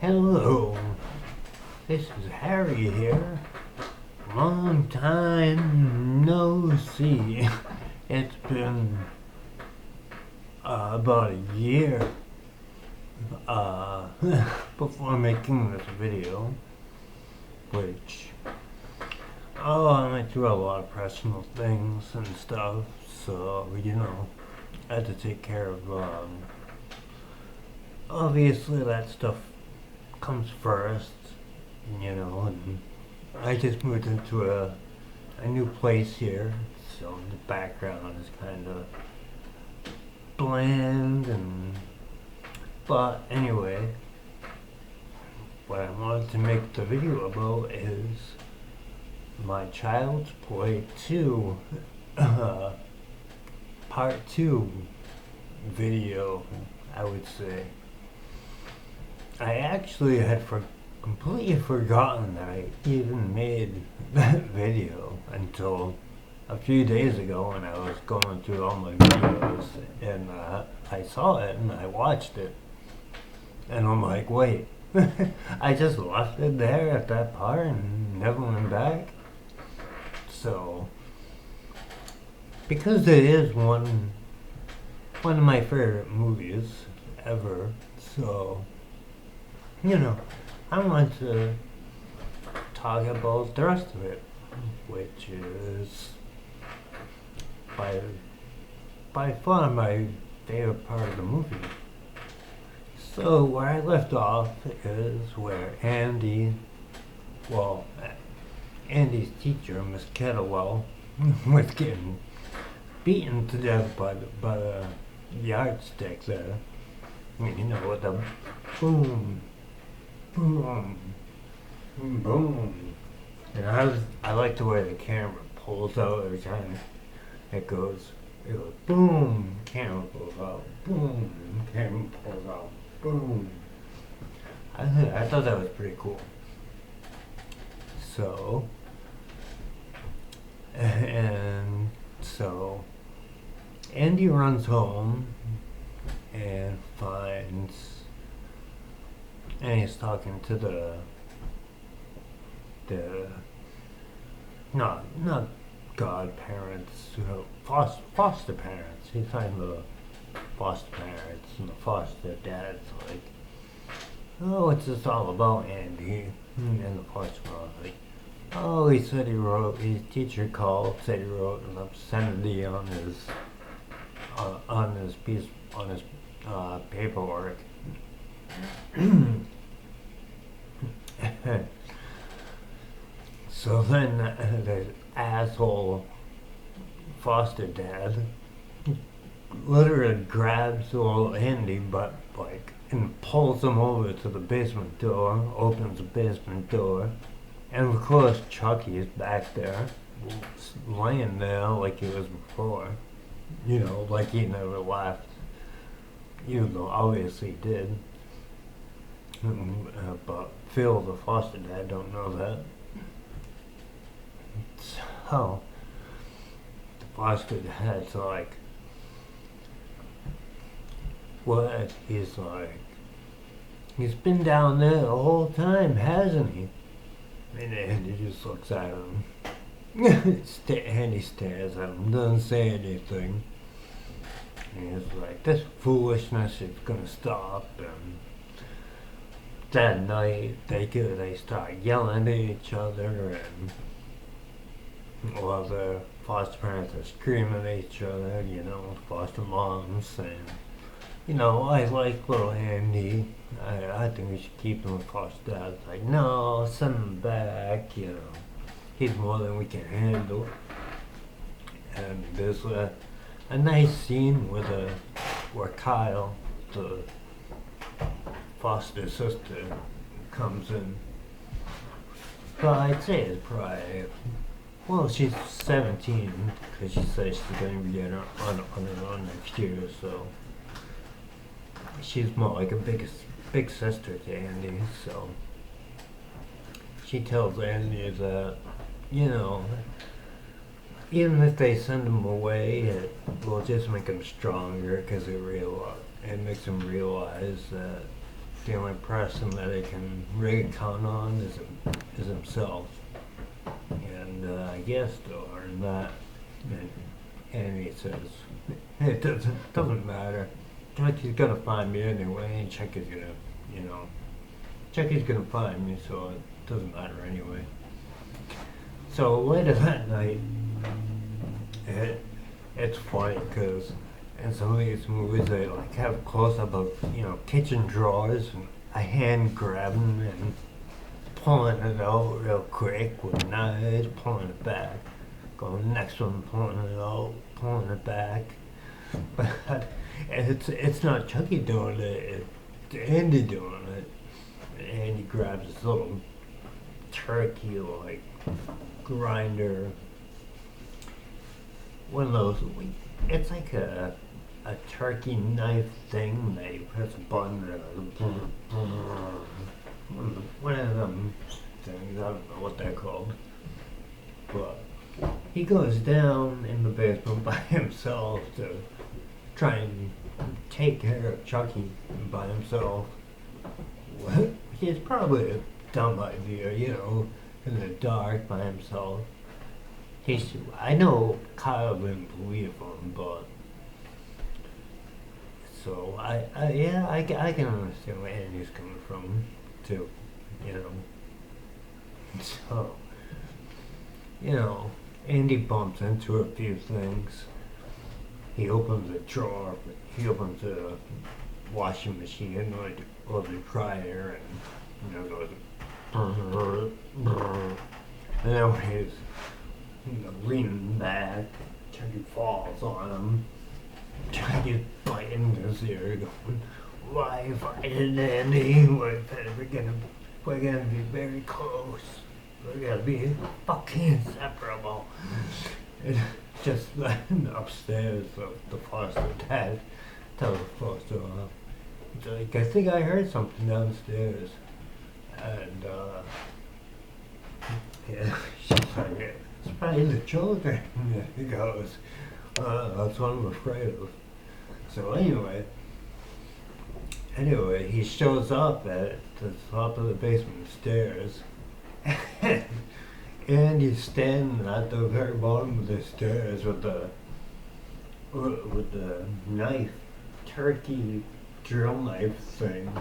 Hello, this is Harry here. Long time no see. It's been about a year before making this video, which I went through a lot of personal things and stuff, so I had to take care of obviously that stuff comes first, and I just moved into a new place here, so the background is kind of bland, but anyway, what I wanted to make the video about is my Child's Play 2 part 2 video, I would say. I actually had completely forgotten that I even made that video until a few days ago when I was going through all my videos, and I saw it and I watched it, and I'm like, wait, I just left it there at that part and never went back. So, because it is one of my favorite movies ever, so I want to talk about the rest of it, which is by far my favorite part of the movie. So where I left off is where Andy's teacher, Miss Kettlewell, was getting beaten to death by the yardstick there. With the boom, boom, boom. And I like the way the camera pulls out every time it goes boom, camera pulls out, boom, camera pulls out, boom. I thought that was pretty cool. So, so Andy runs home and he's talking to the not godparents, foster parents. He's talking to the foster parents, and the foster dad's like, oh, what's this all about, Andy? And the foster mom's like, oh, he said his teacher called, said he wrote an obscenity on his paperwork. So then the asshole foster dad literally grabs old Andy and pulls him over to the basement door, opens the basement door, and of course Chucky is back there, laying there like he was before, like he never left, even though obviously he did. But Phil, the foster dad, don't know that. So the foster dad's like, what? He's like, he's been down there the whole time, hasn't he? And he just looks at him. And he stares at him, doesn't say anything. And he's like, this foolishness is gonna stop. And that night, they start yelling at each other, and while the foster parents are screaming at each other, foster moms saying, I like little Andy. I think we should keep him with foster dad. It's like, no, send him back, he's more than we can handle. And there's a nice scene where Kyle, the foster sister, comes in. But I'd say it's probably, she's 17, because she says she's going to be on her own next year, so she's more like a big sister to Andy. So she tells Andy that, even if they send him away, it will just make him stronger, because it makes him realize that the only person that they can really count on is himself. And I guess they'll learn that. And he says, it doesn't matter. Chucky's gonna find me anyway, and Chucky's gonna find me, so it doesn't matter anyway. So later that night, it's funny because in some of these movies they like have close up of kitchen drawers and a hand grabbing and pulling it out real quick with knives, pulling it back, going next one, pulling it out, pulling it back. But it's not Chucky doing it, it's Andy doing it. And he grabs this little turkey like grinder, one of those. It's like a turkey knife thing that you press a button and one of them things. I don't know what they're called, but he goes down in the basement by himself to try and take care of Chucky by himself. Which is probably a dumb idea, in the dark by himself. I know Kyle didn't believe him, but so I can understand where Andy's coming from too, So Andy bumps into a few things. He opens a drawer. He opens a washing machine or the dryer, and goes and then when he's leaning back, Chucky falls on him. Chucky's biting his ear, going, "Why fight it, Andy? We're gonna be very close. We're gonna be fucking inseparable." And just upstairs, the foster dad tells the foster off. He's like, "I think I heard something downstairs." And she's like, "It's probably the children." And he goes, "That's what I'm afraid of." So anyway, he shows up at the top of the basement stairs, and he's standing at the very bottom of the stairs with the knife, turkey drill knife thing,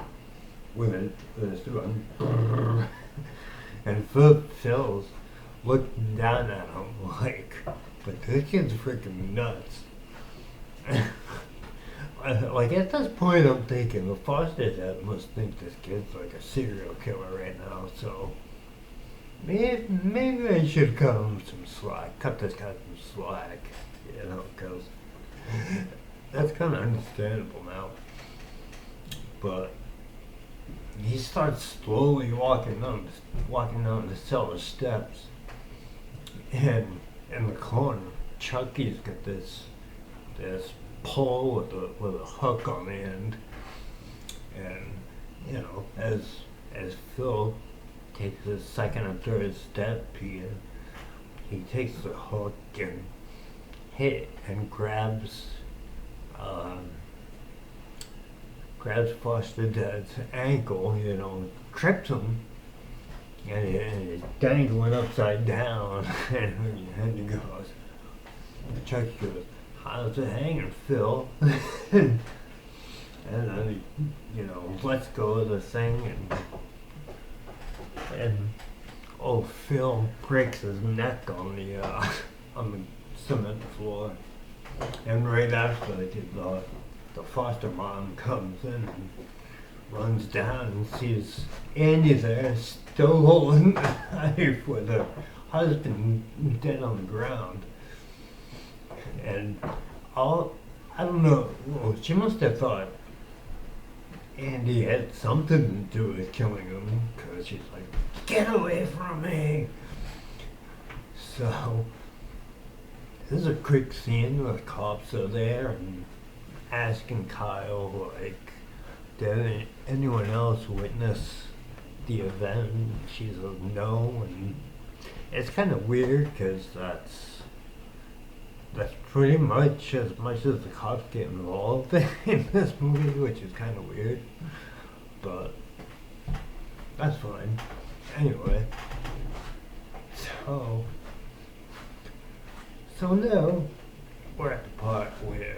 with it doing, and Phil's looking down at him like, "But this kid's freaking nuts." Like at this point, I'm thinking the foster dad must think this kid's like a serial killer right now. So maybe I should cut him some slack. Cut this guy some slack, because that's kind of understandable now. But he starts slowly walking down the cellar steps, and in the corner, Chucky's got this pole with a hook on the end, and as Phil takes his second or third step, he takes the hook and grabs Foster Dad's ankle, trips him, and he's dangling upside down, and he goes, Chucky goes, "How's it hanging, Phil?" And then he, lets go of the thing, and old Phil breaks his neck on the cement floor. And right after the foster mom comes in and runs down and sees Andy there, still holding the knife with her husband dead on the ground. And I don't know, she must have thought Andy had something to do with killing him, because she's like, "Get away from me!" So, this is a quick scene where the cops are there and asking Kyle, like, did anyone else witness the event? And she says no, and it's kind of weird, because that's pretty much as the cops get involved in this movie, which is kind of weird. but that's fine. Anyway, so now we're at the part where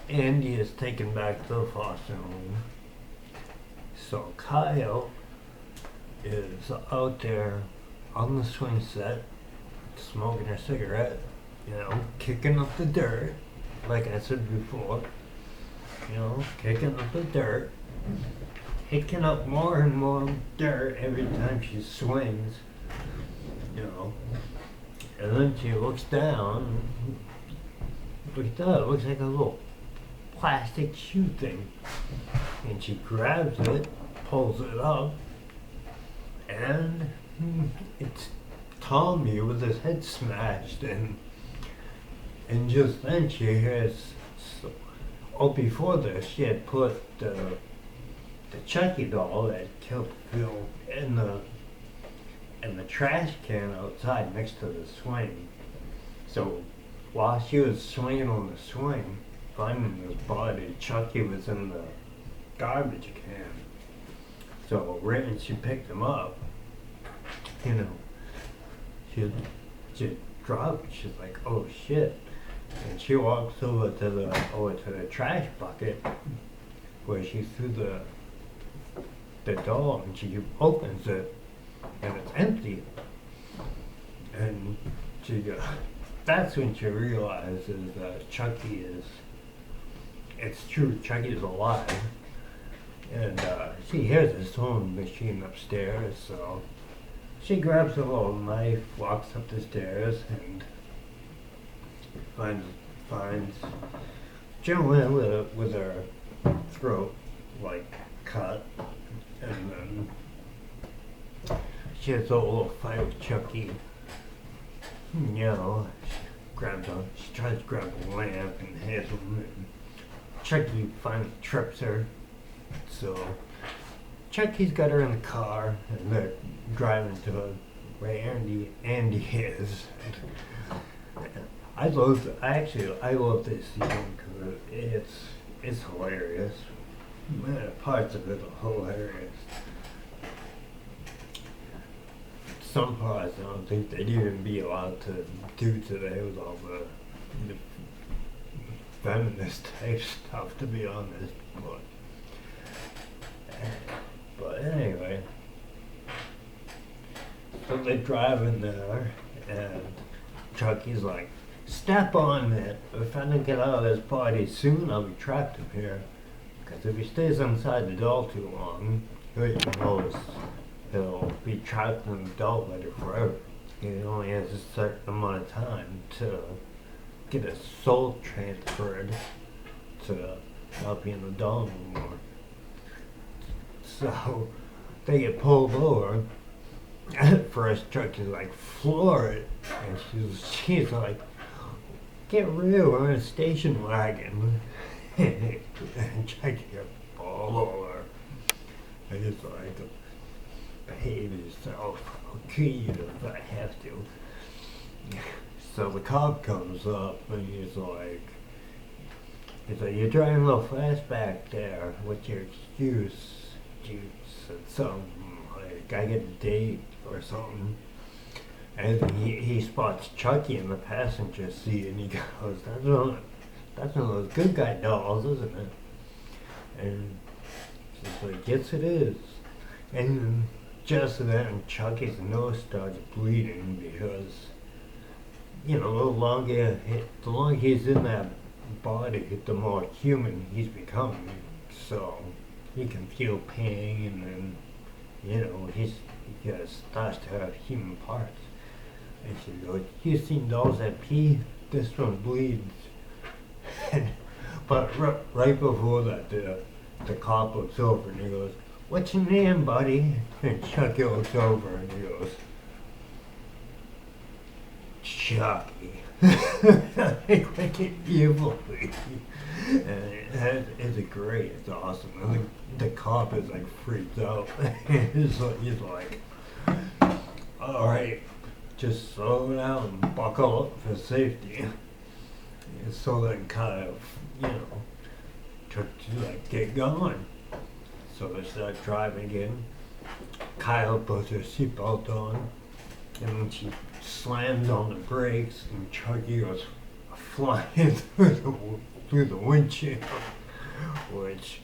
Andy is taken back to the foster home. So Kyle is out there on the swing set, smoking her cigarette, kicking up the dirt, like I said before, kicking up the dirt, kicking up more and more dirt every time she swings, and then she looks down, it looks like a little plastic shoe thing, and she grabs it, pulls it up, and it's Tommy with his head smashed, and just then she hears, before this she had put the Chucky doll that killed Phil in the trash can outside next to the swing. So while she was swinging on the swing, finding his body, Chucky was in the garbage can. So right when she picked him up, she dropped. She's like, "Oh shit!" And she walks over to the trash bucket where she threw the doll, and she opens it, and it's empty. And that's when she realizes that Chucky it's true, Chucky's alive. And she hears the sewing machine upstairs, so she grabs a little knife, walks up the stairs, and finds Joanne with her throat cut, and then she has a little fight with Chucky. She tries to grab a lamp and hits him, and Chucky finally trips her. So Chucky's got her in the car, and they're driving to where Andy is. I love this scene because it's hilarious. Man, parts of it are hilarious. Some parts I don't think they'd even be allowed to do today with all the feminist type stuff, to be honest. But anyway, so they drive in there, and Chucky's like, "Step on it. If I don't get out of this party soon, I'll be trapped in here. Because if he stays inside the doll too long, he'll be trapped in the doll later forever. He only has a certain amount of time to get his soul transferred to not be in the doll anymore." So they get pulled over. At first, Chucky's like, "Floor it," and she's like, "Get real, we're in a station wagon." And Chucky gets pulled over. And he's like, "Behave yourself. I'll kill you if I have to." So the cop comes up, and he's like, "You're driving a little fast back there. What's your excuse?" You said something like, "I get a date," or something. And he spots Chucky in the passenger seat, and he goes, that's one of those good guy dolls, isn't it?" And she's like, "Yes, it is." And just then, Chucky's nose starts bleeding because, the longer he's in that body, the more human he's becoming. So he can feel pain, and he starts to have human parts. And she goes, "You've seen dolls that pee? This one bleeds." But right before that, the cop looks over and he goes, "What's your name, buddy?" And Chucky looks over and he goes, "Chucky." Like it evilly. And it's great, it's awesome. And the cop is like freaked out. He's like, "All right, just slow down and buckle up for safety." And so then kind of, to get going. So they start driving again. Kyle puts her seatbelt on, and then she slams on the brakes, and Chucky goes flying through the windshield, which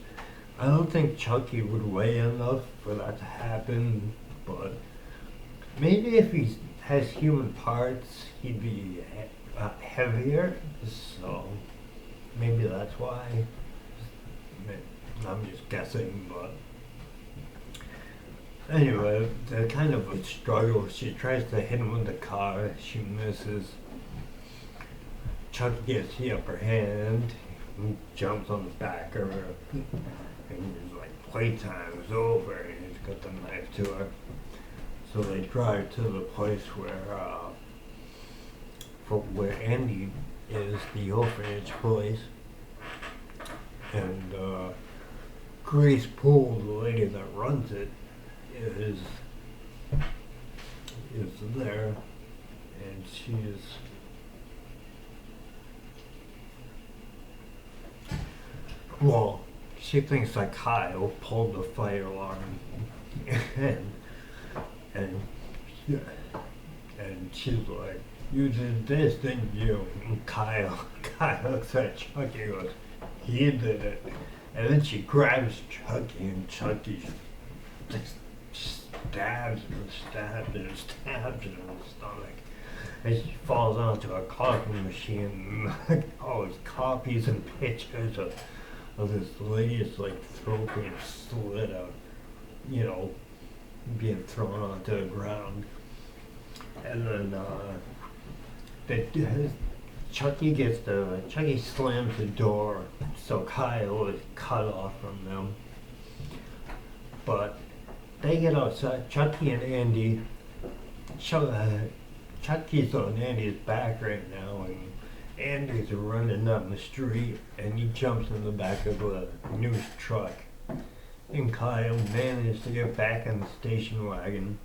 I don't think Chucky would weigh enough for that to happen, but maybe if he has human parts, he'd be heavier, so maybe that's why. I'm just guessing, but anyway, they're kind of a struggle. She tries to hit him with the car, she misses. Chuck gets the upper hand, he jumps on the back of her, and he's like, playtime's over, and he's got the knife to her. So they drive to the place where Andy is, the orphanage place, and Grace Poole, the lady that runs it, is there, and she thinks that Kyle pulled the fire alarm, and she's like, "You did this, didn't you?" And Kyle looks at Chucky and goes, "He did it." And then she grabs Chucky, and Chucky just stabs her in the stomach. And she falls onto a coffee machine, and all his copies and pictures of this lady's like throat being slit out, being thrown onto the ground. And then Chucky slams the door, so Kyle is cut off from them. But they get outside, Chucky and Andy. Chucky's on Andy's back right now, and Andy's running down the street, and he jumps in the back of a news truck. And Kyle manages to get back in the station wagon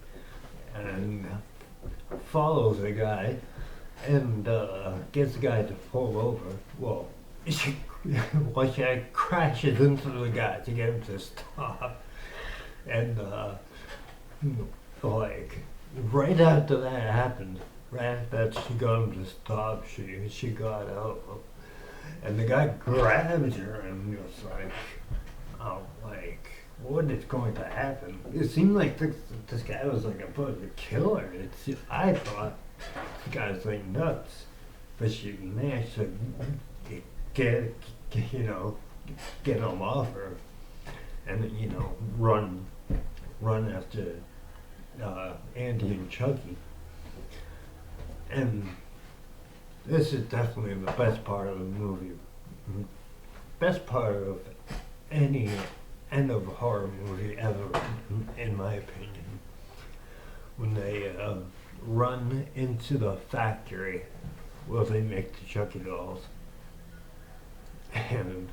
and follows the guy and gets the guy to pull over. Well, she crashes into the guy to get him to stop. And like right after that happened, right after she got him to stop, she got out, and the guy grabs her and was like, "Oh, like what is going to happen?" It seemed like this guy was like about to kill her. I thought this guy's like nuts, but she managed to get him off her, and run after Andy and Chucky. And this is definitely the best part of the movie. Best part of any end of a horror movie ever, in my opinion. When they run into the factory where they make the Chucky dolls. And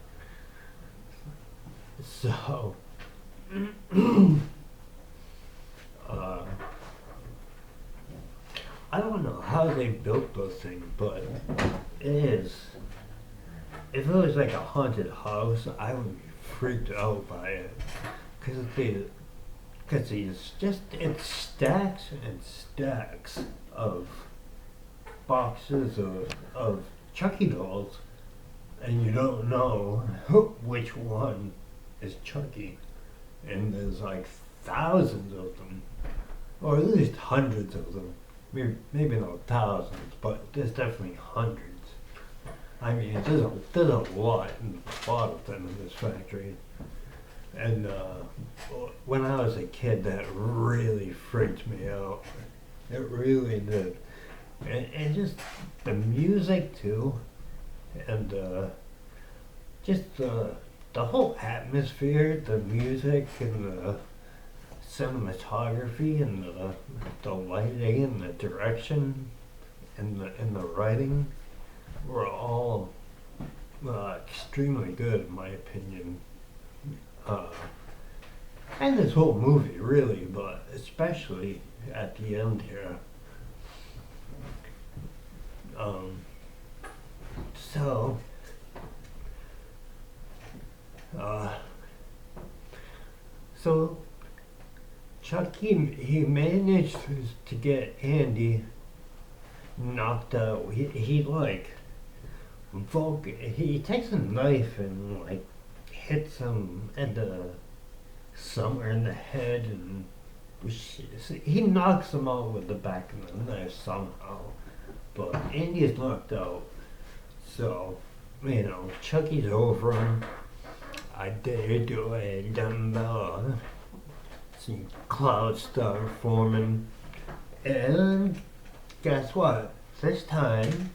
so I don't know how they built those things, but if it was like a haunted house, I would be freaked out by it, because it's stacks and stacks of boxes of Chucky dolls, and you don't know which one is Chucky, and there's like thousands of them, or at least hundreds of them. Maybe not thousands, but there's definitely hundreds. I mean, there's a lot of them in this factory. And when I was a kid, that really freaked me out. It really did. And just the music too, and just the whole atmosphere, the music and the cinematography and the lighting and the direction and the writing were all extremely good, in my opinion. And this whole movie, really, but especially at the end here. So Chucky, he managed to get Andy knocked out. He like he takes a knife and like hits him at the somewhere in the head, and he knocks him out with the back of the knife somehow. But Andy's knocked out, so Chucky's over him. I dare do a dumbbell. Some clouds start forming, and guess what? This time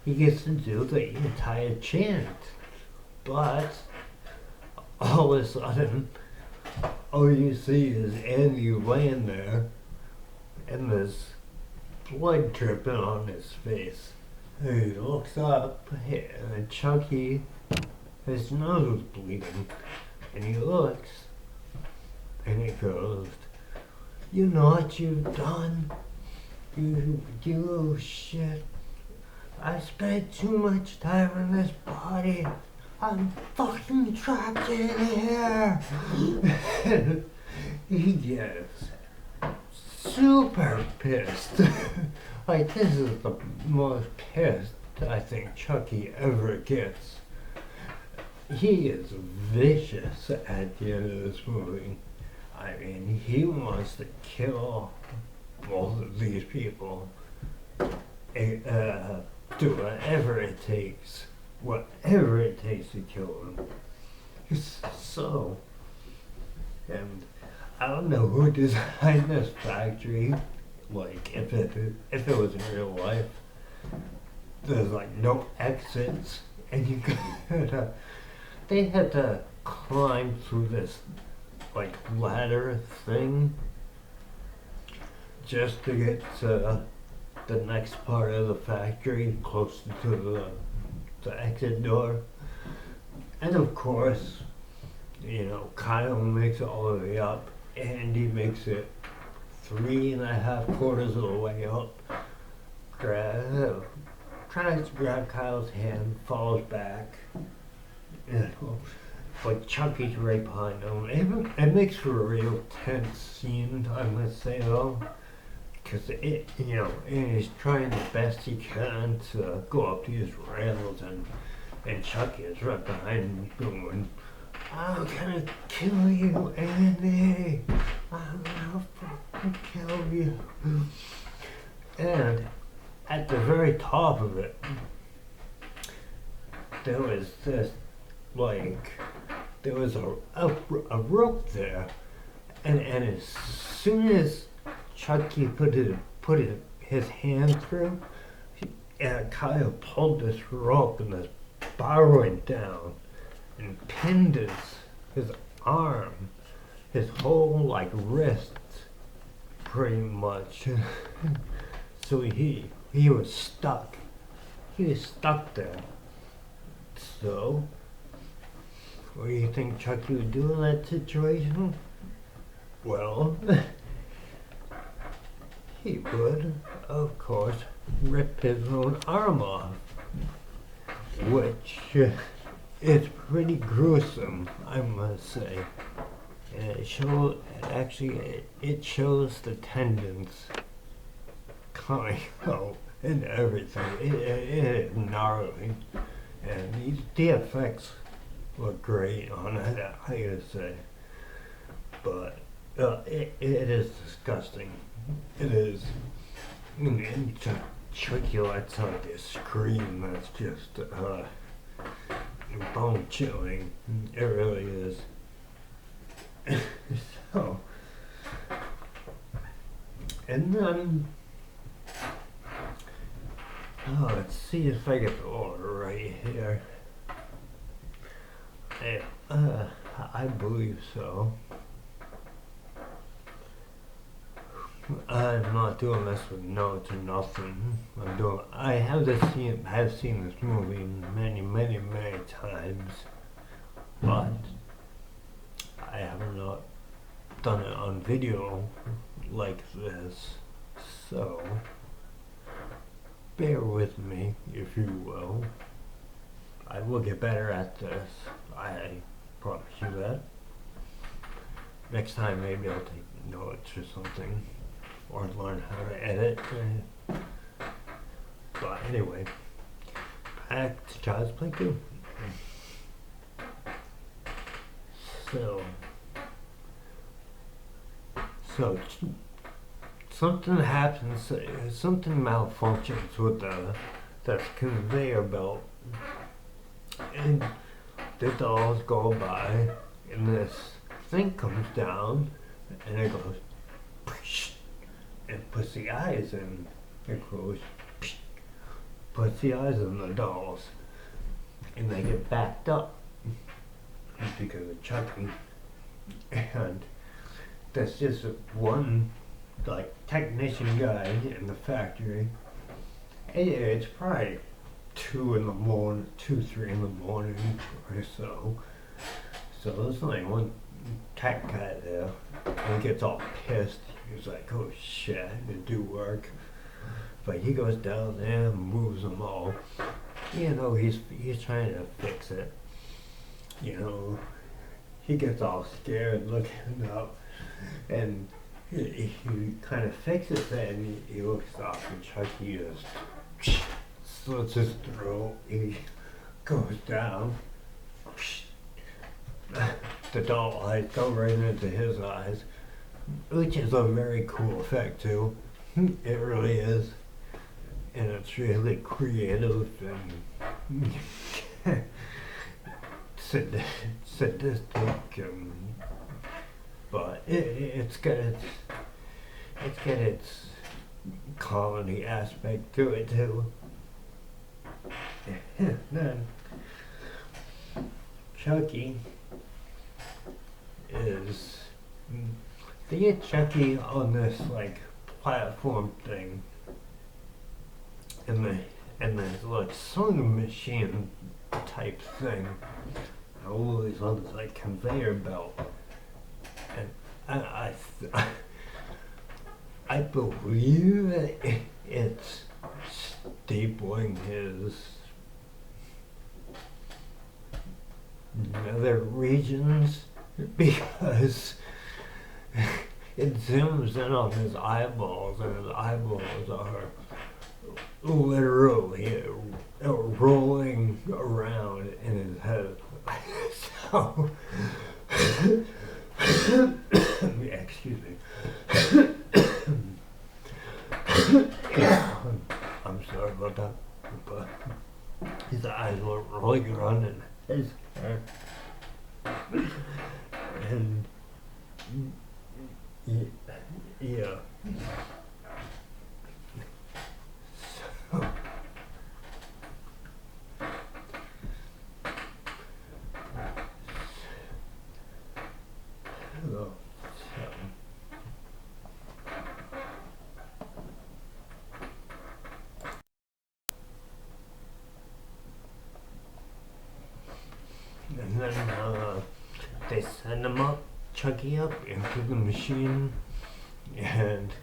he gets to do the entire chant, but all of a sudden, all you see is Andy laying there, and there's blood dripping on his face. He looks up, and Chucky, his nose is bleeding, and he looks, and he goes, "You know what you've done? You little shit. I spent too much time in this body. I'm fucking trapped in here." He gets super pissed. Like, this is the most pissed I think Chucky ever gets. He is vicious at the end of this movie. I mean, he wants to kill both of these people. Do whatever it takes. Whatever it takes to kill them. So, and I don't know who designed this factory. Like, if it was in real life, there's like no exits, and you could they had to climb through this like ladder thing just to get to the next part of the factory, closer to the exit door. And of course, Kyle makes it all the way up. Andy makes it 3.5 quarters of the way up. Tries to grab Kyle's hand, falls back. But Chucky's right behind him. It makes for a real tense scene, I must say, though. Because he's trying the best he can to go up these rails, and Chucky is right behind him going, "I'm gonna kill you, Andy. I'm gonna fucking kill you." And at the very top of it, there was this, there was a rope there, and as soon as Chucky put his hand through, Kyle pulled this rope, and this bar went down and pinned his arm, his whole wrist, pretty much. So he was stuck. He was stuck there. So, what do you think Chucky would do in that situation? Well, he would, of course, rip his own arm off, which is pretty gruesome, I must say. And it shows the tendons coming out and everything. It is gnarly, and the effects look great on it, I gotta say. But it is disgusting. It is. And Chucky lets out this scream that's just bone chilling. It really is. So, and then let's see if I get the order right here. I believe so. I'm not doing this with notes or nothing. I have seen this movie many, many, many times, but I have not done it on video like this. So bear with me, if you will. I will get better at this. I promise you that. next time maybe I'll take notes or something, or learn how to edit. But anyway, back to Child's Play 2. So something happens, something malfunctions with the conveyor belt, and the dolls go by, and this thing comes down, and it goes, and puts the eyes in. It goes, puts the eyes in the dolls, and they get backed up because of Chucky. And there's just one like technician guy in the factory. It's probably 2 in the morning, 2-3 in the morning or so. So there's only one tech guy there, and he gets all pissed. He's like, "Oh shit, I need to do work." But he goes down there and moves them all. You know, he's trying to fix it. You know, he gets all scared looking up, and he kind of fixes it, and he looks up, and Chucky just slits his throat. He goes down. The doll eyes go right into his eyes, which is a very cool effect too. It really is, and it's really creative and sadistic, but it's got its comedy aspect to it too. Then Chucky is, they get Chucky on this like platform thing, and there's like sewing machine type thing always on this like conveyor belt, and I believe it's stapling his nether regions, because it zooms in on his eyeballs, and his eyeballs are literally rolling around in his head. So, excuse me. I'm sorry about that, but his eyes were rolling around in his head. And yeah. And then they send him up, Chucky up into the machine, and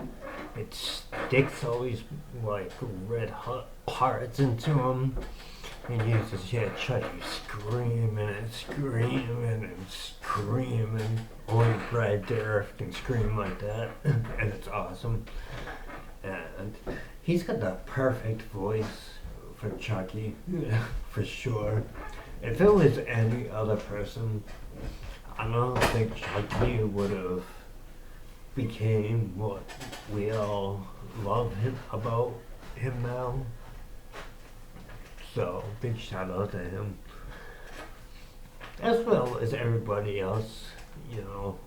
it sticks all these like red hot parts into him, and you just hear Chucky screaming and screaming and screaming. Only Brad Dourif can scream like that, and it's awesome. And he's got the perfect voice for Chucky, for sure. If it was any other person, I don't think Chucky would have became what we all love him about him now. So big shout out to him, as well as everybody else. You know,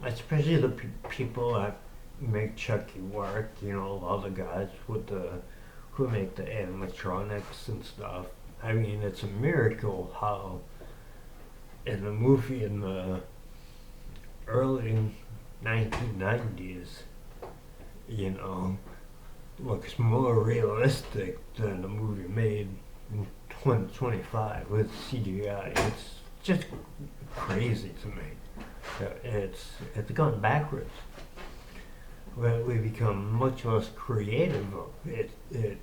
especially the people that make Chucky work. You know, all the guys who make the animatronics and stuff. I mean, it's a miracle how in a movie in the early 1990s, you know, looks more realistic than a movie made in 2025 with CGI. It's just crazy to me. It's gone backwards. We become much less creative, it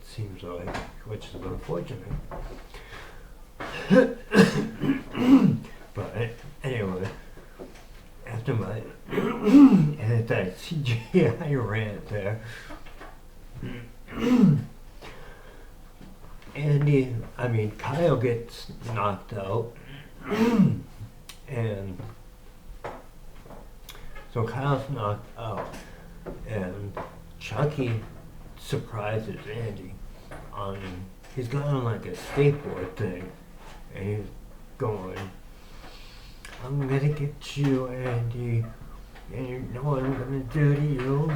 seems like, which is unfortunate. But anyway, after my GI rant there. Kyle gets knocked out, and so Kyle's knocked out, and Chucky surprises Andy on, he's got on like a skateboard thing, and he's going, I'm gonna get you, Andy, and you know what I'm gonna do to you?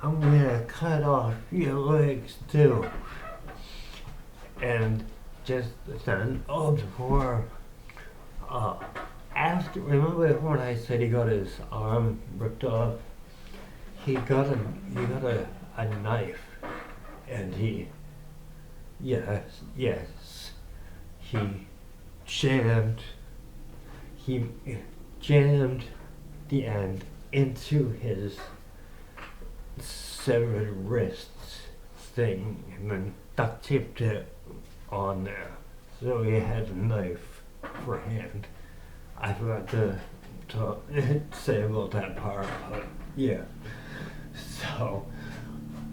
I'm gonna cut off your legs too. And just then, before, after, remember when I said he got his arm ripped off? He got a knife, and he jammed the end into his severed wrists thing, and then duct taped it on there, so he had a knife for hand. I forgot to say about that part, but yeah. So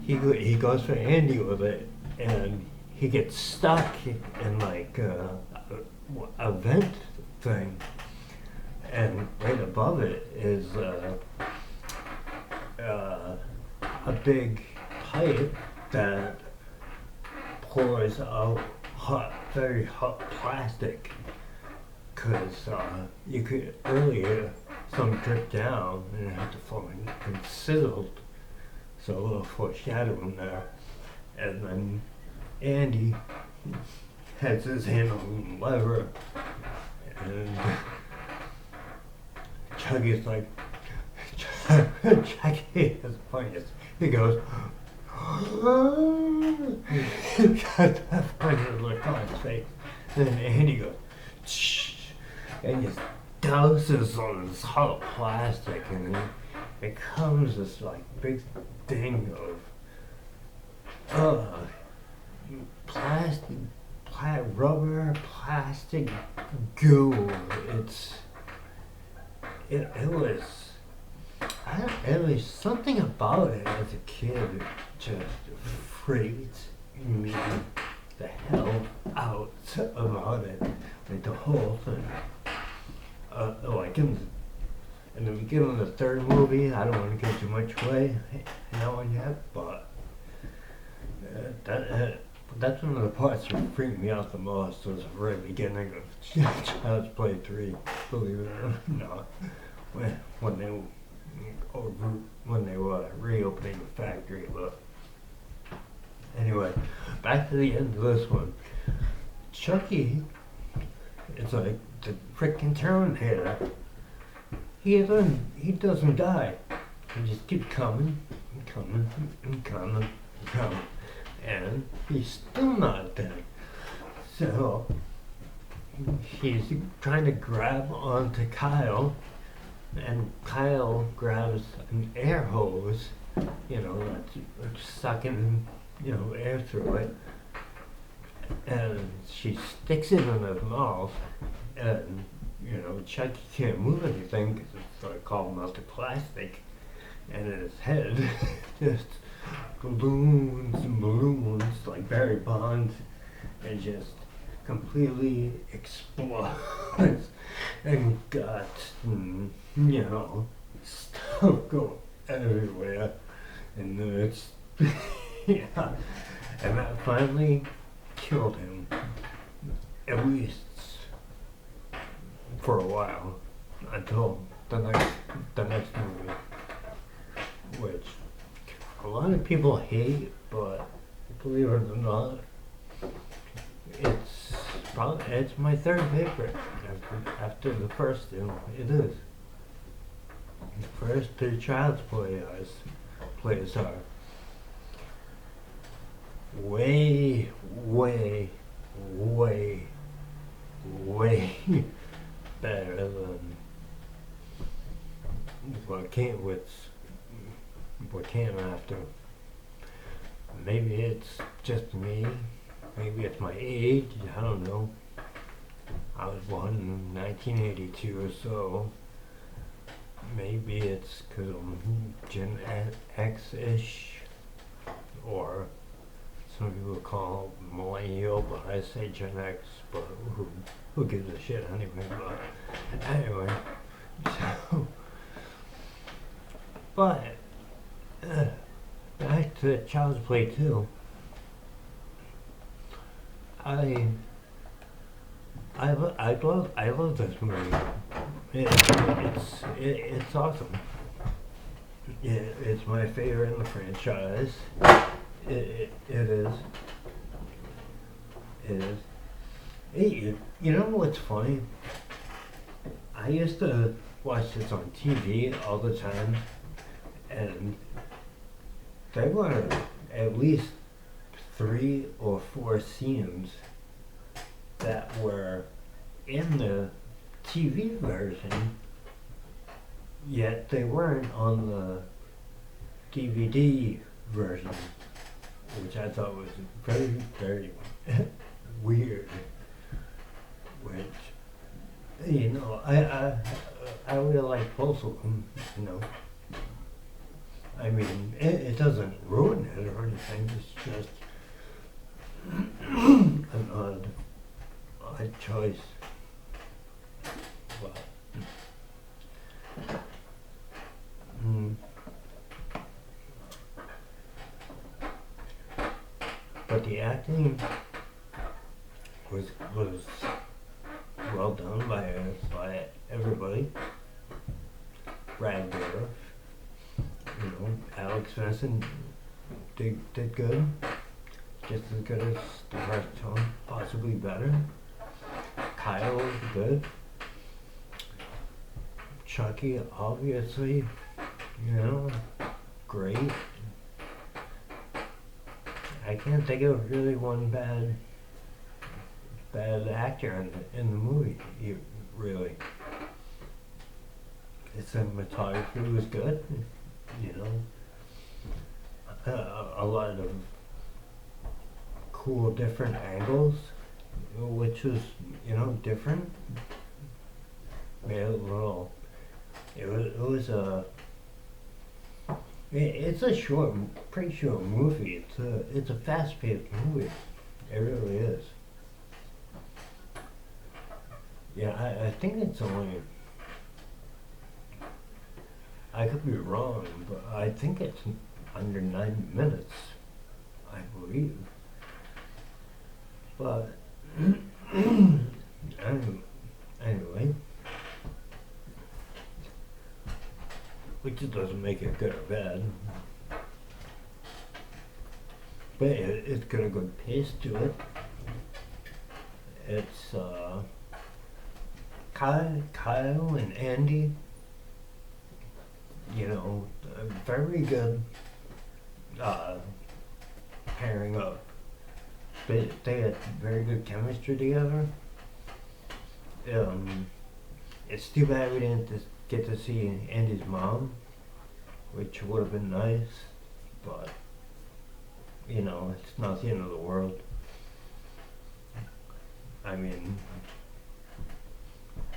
he goes for Andy with it, and he gets stuck in like a vent thing, and right above it is a big pipe that pours out very hot plastic, because you could earlier some drip down and it had to fall and sizzled, so a little foreshadowing there. And then Andy has his hand on the lever, and Chuggy's like, Chucky is the funniest. He goes, he got that funny look on his face. And then Andy goes, shh, and just douses on this hot plastic, and then it comes this like big thing of plastic, rubber, plastic goo. It was something about it as a kid just freaked me the hell out about it. Like the whole thing. Like in the beginning of the third movie, I don't want to give too much away, that one yet, but that's one of the parts that freaked me out the most, was the very beginning of Child's Play 3, believe it or not, when they were reopening the factory. But anyway, back to the end of this one. Chucky is like the freaking Terminator. He doesn't die. He just keeps coming and coming and coming and coming, and he's still not dead. So he's trying to grab onto Kyle, and Kyle grabs an air hose, that's sucking, air through it, and she sticks it in his mouth, and Chucky can't move anything because it's like all melted plastic, and in his head just balloons and balloons like Barry Bonds, and just completely explodes, and guts and stuff go everywhere, and then it's yeah, and that finally killed him, at least for a while, until the next movie, which a lot of people hate, but believe it or not, it's my third favorite after the first two. It is. The first two Child's plays are way, way, way, way better than what came after. Maybe it's just me. Maybe it's my age. I don't know. I was born in 1982 or so. maybe it's because I'm Gen X-ish, or some people call it millennial, but I say Gen X, but who gives a shit anyway, but anyway, so, but, back to Child's Play 2, I love this movie. It's awesome. It's my favorite in the franchise. It is. It is. Hey, you know what's funny? I used to watch this on TV all the time, and there were at least 3 or 4 scenes that were in the TV version, yet they weren't on the DVD version, which I thought was very, very weird. Which, you know, I really like both of them, you know. I mean, it doesn't ruin it or anything, it's just an odd choice. But, but the acting was well done by everybody. Brad Dourif, you know, Alex Vincent did good, just as good as the first one, possibly better. Kyle was good. Chucky, obviously, you know, great. I can't think of really one bad actor in the movie, really. The cinematography was good, you know. A lot of cool different angles, which was, you know, different. Made it a little. It's a pretty short movie. It's a fast-paced movie. It really is. Yeah, I think it's only. I could be wrong, but I think it's under 9 minutes, I believe. But anyway, which doesn't make it good or bad, but it's got a good pace to it. It's Kyle and Andy, you know, very good pairing up. They had very good chemistry together. It's too bad we didn't get to see Andy's mom, which would have been nice, but, you know, it's not the end of the world. I mean,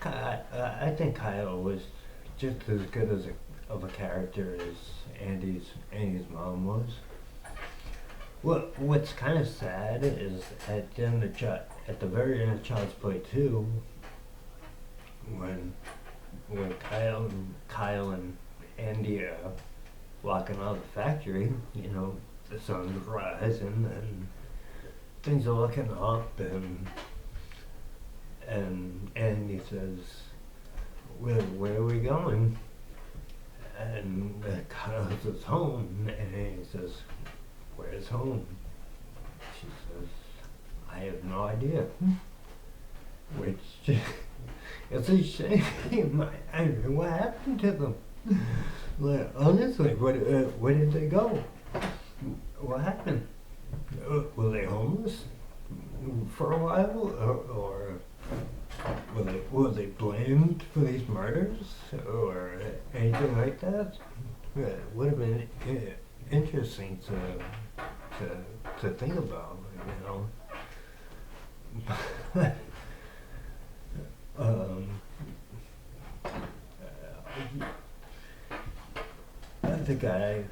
I think Kyle was just as good of a character as Andy's mom was. What's kind of sad is at the very end of Child's Play 2, when Kyle and Andy are walking out of the factory, you know, the sun's rising and things are looking up, and Andy says, where are we going? And Kyle says, home, and Andy says, where's home? She says, I have no idea. Which, it's a shame. I mean, what happened to them? Like, honestly, where did they go? What happened? Were they homeless for a while, or were they blamed for these murders, or anything like that? It would have been interesting to think about, you know. think I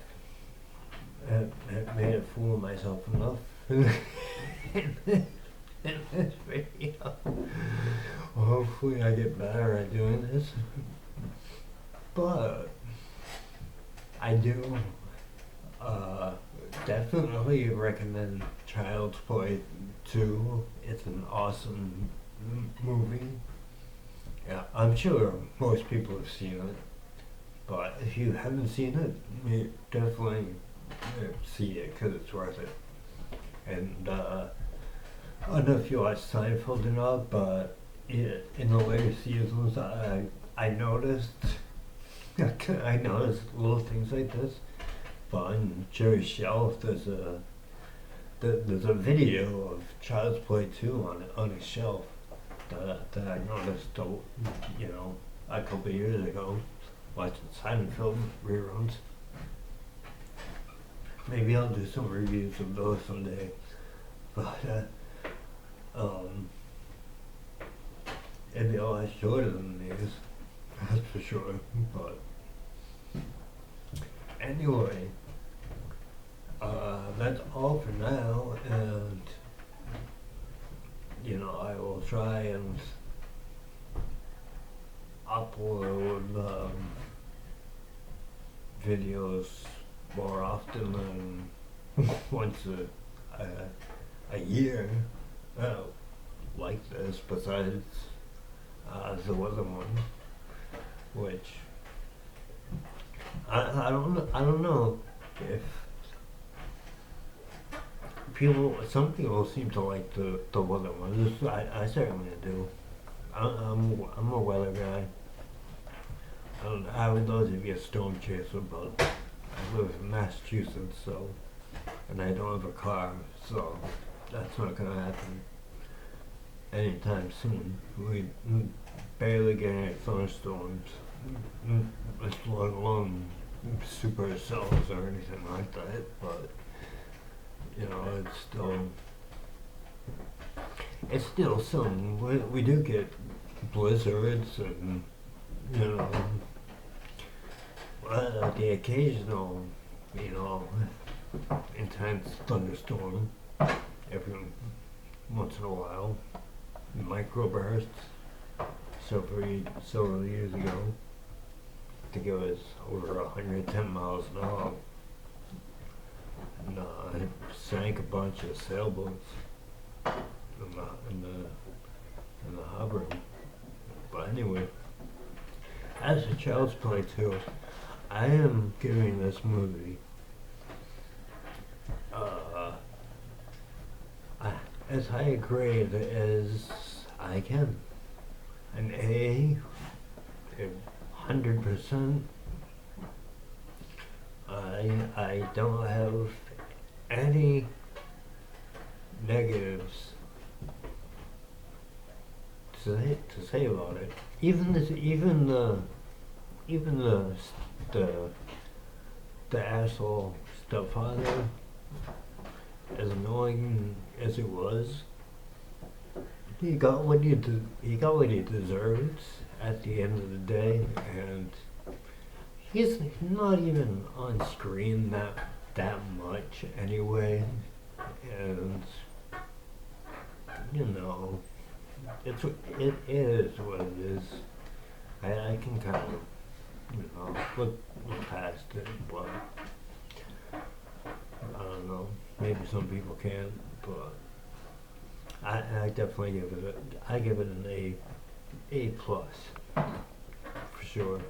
have made a fool of myself enough in this video. Hopefully I get better at doing this. But I do definitely recommend Child's Play 2. It's an awesome movie. Yeah, I'm sure most people have seen it. But if you haven't seen it, you definitely see it because it's worth it. And I don't know if you watch Seinfeld or not, but in the later seasons, I noticed I noticed little things like this. But on Jerry's shelf, there's a video of Child's Play 2 on his shelf that I noticed, a couple of years ago, watching Seinfeld reruns. Maybe I'll do some reviews of those someday. But it'd be a lot shorter than these, that's for sure. But anyway, that's all for now, and I will try and upload videos more often than once a year, like this, besides the other one, which I don't know if some people seem to like the weather ones. I certainly do. I'm a weather guy. I would love to be a storm chaser, but I live in Massachusetts, and I don't have a car, so that's not gonna happen anytime soon. We barely get any thunderstorms, let alone supercells or anything like that. But it's still some. We do get blizzards and the occasional intense thunderstorm every once in a while, microbursts. Several years ago, I think it was over 110 miles an hour, and it sank a bunch of sailboats in the harbor. But anyway, as a Child's Play 2, I am giving this movie as high a grade as I can. An A, 100%. I don't have any negatives to say about it. Even the asshole stepfather, as annoying as it was, he got what he deserved at the end of the day, and he's not even on screen that much anyway, and it is what it is. I can kind of look past it, but I don't know. Maybe some people can, but I definitely give it an A plus for sure.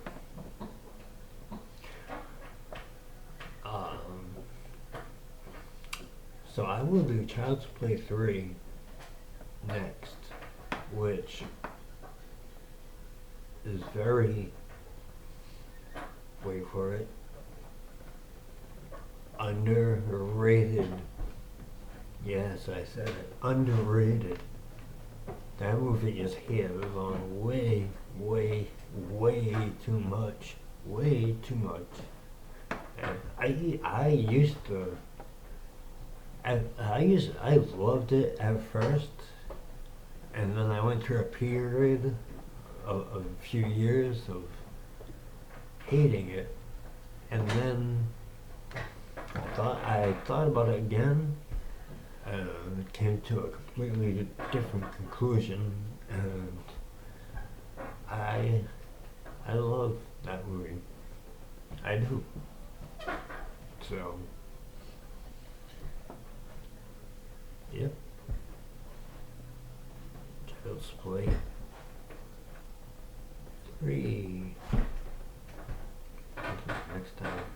So I will do Child's Play 3 next, which is very, wait for it, underrated. Yes, I said it. Underrated. That movie is hated on way too much. Way too much. And I loved it at first, and then I went through a period of a few years of hating it, And then I thought about it again, came to a completely different conclusion, and I love that movie. I do. So, yep. Child's Play 3. Next time.